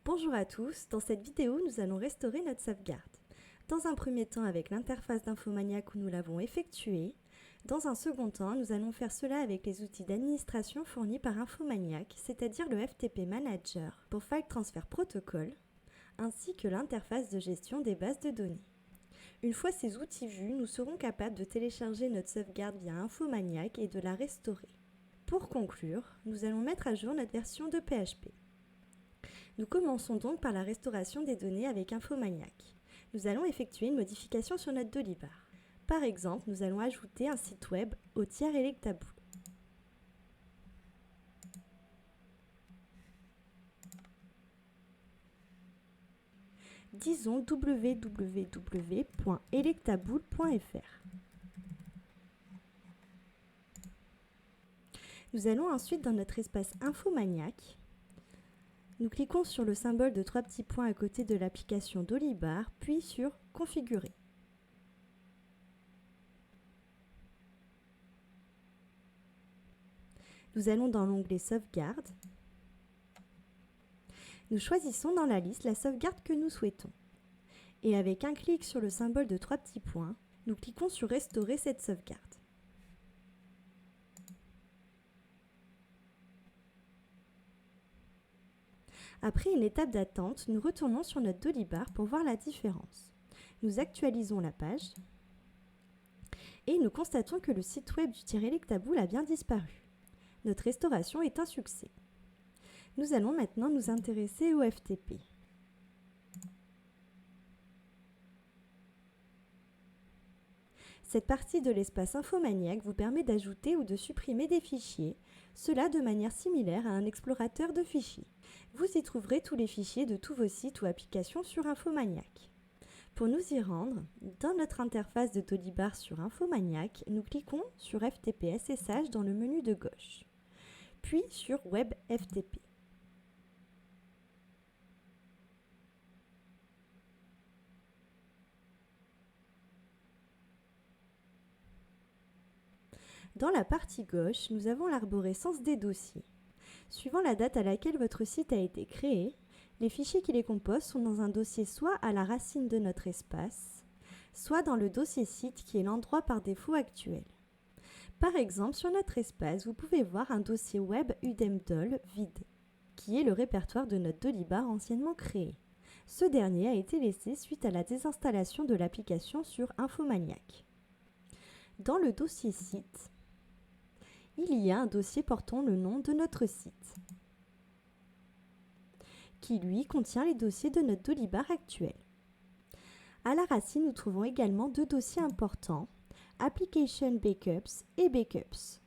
Bonjour à tous, dans cette vidéo nous allons restaurer notre sauvegarde. Dans un premier temps avec l'interface d'Infomaniac où nous l'avons effectuée. Dans un second temps, nous allons faire cela avec les outils d'administration fournis par Infomaniac, c'est-à-dire le FTP Manager pour File Transfer Protocol, ainsi que l'interface de gestion des bases de données. Une fois ces outils vus, nous serons capables de télécharger notre sauvegarde via Infomaniac et de la restaurer. Pour conclure, nous allons mettre à jour notre version de PHP. Nous commençons donc par la restauration des données avec Infomaniac. Nous allons effectuer une modification sur notre Dolibar. Par exemple, nous allons ajouter un site web au tiers Electabool. Disons www.electabool.fr. Nous allons ensuite dans notre espace Infomaniac. Nous cliquons sur le symbole de 3 petits points à côté de l'application Dolibar, puis sur Configurer. Nous allons dans l'onglet Sauvegarde. Nous choisissons dans la liste la sauvegarde que nous souhaitons. Et avec un clic sur le symbole de 3 petits points, nous cliquons sur Restaurer cette sauvegarde. Après une étape d'attente, nous retournons sur notre Dolibar pour voir la différence. Nous actualisons la page et nous constatons que le site web du tiers Electabool a bien disparu. Notre restauration est un succès. Nous allons maintenant nous intéresser au FTP. Cette partie de l'espace Infomaniac vous permet d'ajouter ou de supprimer des fichiers, cela de manière similaire à un explorateur de fichiers. Vous y trouverez tous les fichiers de tous vos sites ou applications sur Infomaniac. Pour nous y rendre, dans notre interface de Dolibar sur Infomaniac, nous cliquons sur FTP SSH dans le menu de gauche, puis sur Web FTP. Dans la partie gauche, nous avons l'arborescence des dossiers. Suivant la date à laquelle votre site a été créé, les fichiers qui les composent sont dans un dossier soit à la racine de notre espace, soit dans le dossier site qui est l'endroit par défaut actuel. Par exemple, sur notre espace, vous pouvez voir un dossier web udemdol vide, qui est le répertoire de notre Dolibar anciennement créé. Ce dernier a été laissé suite à la désinstallation de l'application sur Infomaniac. Dans le dossier site, il y a un dossier portant le nom de notre site, qui lui contient les dossiers de notre Dolibar actuel. À la racine, nous trouvons également deux dossiers importants, Application Backups et Backups.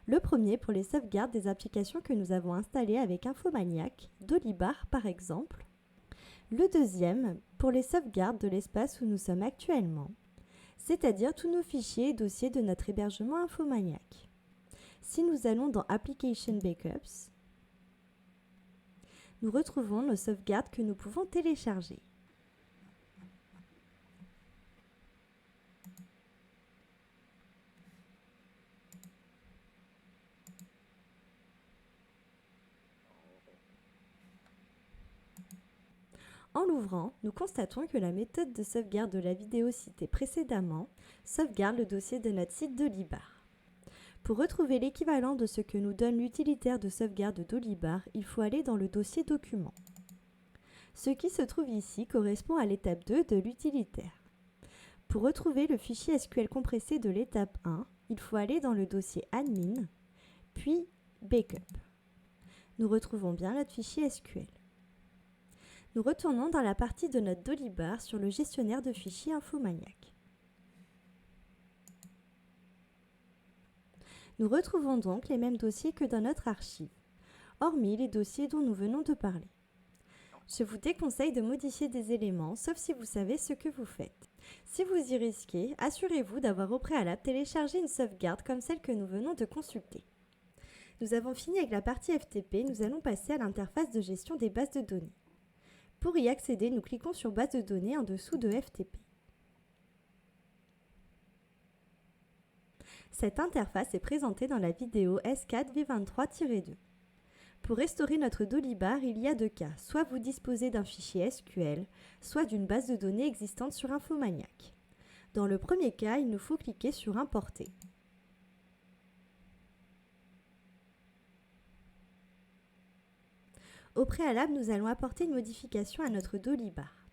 Le premier pour les sauvegardes des applications que nous avons installées avec Infomaniac, Dolibar par exemple. Le deuxième pour les sauvegardes de l'espace où nous sommes actuellement, c'est-à-dire tous nos fichiers et dossiers de notre hébergement Infomaniac. Si nous allons dans Application Backups, nous retrouvons nos sauvegardes que nous pouvons télécharger. En l'ouvrant, nous constatons que la méthode de sauvegarde de la vidéo citée précédemment sauvegarde le dossier de notre site Dolibar. Pour retrouver l'équivalent de ce que nous donne l'utilitaire de sauvegarde de Dolibar, il faut aller dans le dossier Documents. Ce qui se trouve ici correspond à l'étape 2 de l'utilitaire. Pour retrouver le fichier SQL compressé de l'étape 1, il faut aller dans le dossier Admin, puis Backup. Nous retrouvons bien notre fichier SQL. Nous retournons dans la partie de notre Dolibar sur le gestionnaire de fichiers Infomaniac. Nous retrouvons donc les mêmes dossiers que dans notre archive, hormis les dossiers dont nous venons de parler. Je vous déconseille de modifier des éléments, sauf si vous savez ce que vous faites. Si vous y risquez, assurez-vous d'avoir au préalable téléchargé une sauvegarde comme celle que nous venons de consulter. Nous avons fini avec la partie FTP, nous allons passer à l'interface de gestion des bases de données. Pour y accéder, nous cliquons sur Base de données en dessous de FTP. Cette interface est présentée dans la vidéo S4 V23-2. Pour restaurer notre Dolibar, il y a deux cas. Soit vous disposez d'un fichier SQL, soit d'une base de données existante sur Infomaniac. Dans le premier cas, il nous faut cliquer sur Importer. Au préalable, nous allons apporter une modification à notre Dolibar.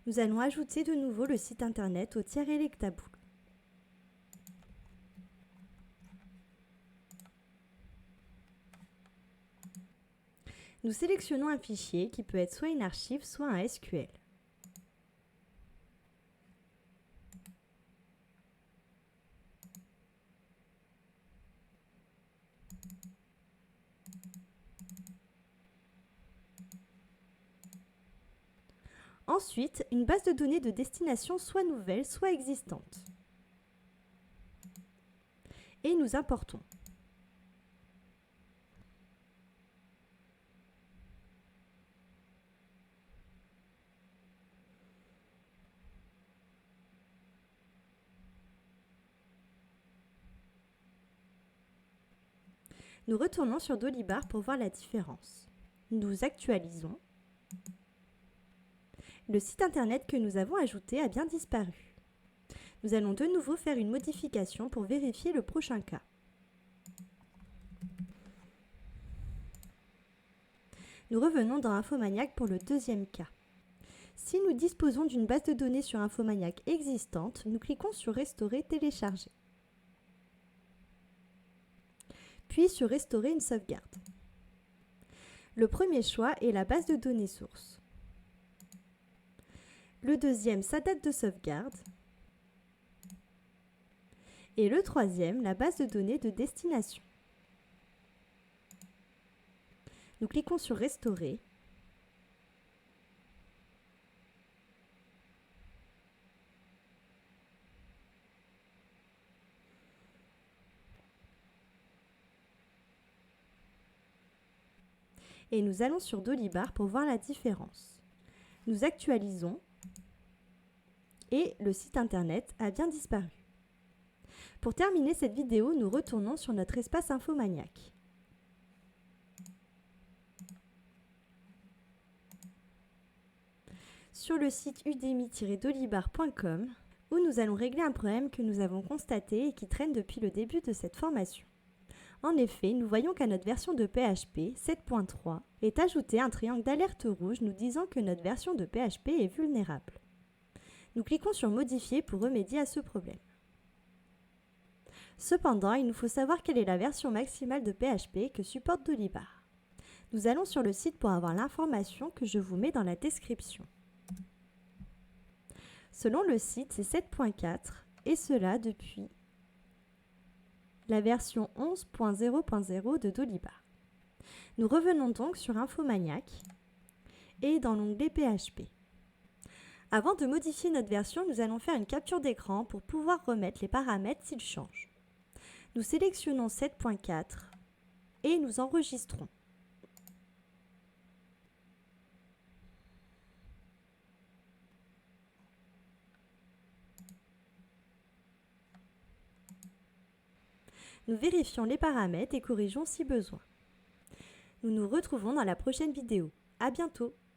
Nous allons ajouter de nouveau le site internet au tiers électable. Nous sélectionnons un fichier qui peut être soit une archive, soit un SQL. Ensuite, une base de données de destination soit nouvelle, soit existante. Et nous importons. Nous retournons sur Dolibar pour voir la différence. Nous actualisons. Le site internet que nous avons ajouté a bien disparu. Nous allons de nouveau faire une modification pour vérifier le prochain cas. Nous revenons dans Infomaniac pour le deuxième cas. Si nous disposons d'une base de données sur Infomaniac existante, nous cliquons sur Restaurer, télécharger. Puis sur Restaurer une sauvegarde. Le premier choix est la base de données source. Le deuxième, sa date de sauvegarde. Et le troisième, la base de données de destination. Nous cliquons sur Restaurer. Et nous allons sur Dolibar pour voir la différence. Nous actualisons et le site internet a bien disparu. Pour terminer cette vidéo, nous retournons sur notre espace Infomaniac. Sur le site udemy-dolibar.com où nous allons régler un problème que nous avons constaté et qui traîne depuis le début de cette formation. En effet, nous voyons qu'à notre version de PHP 7.3 est ajouté un triangle d'alerte rouge nous disant que notre version de PHP est vulnérable. Nous cliquons sur Modifier pour remédier à ce problème. Cependant, il nous faut savoir quelle est la version maximale de PHP que supporte Dolibar. Nous allons sur le site pour avoir l'information que je vous mets dans la description. Selon le site, c'est 7.4 et cela depuis la version 11.0.0 de Dolibar. Nous revenons donc sur Infomaniac et dans l'onglet PHP. Avant de modifier notre version, nous allons faire une capture d'écran pour pouvoir remettre les paramètres s'ils changent. Nous sélectionnons 7.4 et nous enregistrons. Nous vérifions les paramètres et corrigeons si besoin. Nous nous retrouvons dans la prochaine vidéo. À bientôt!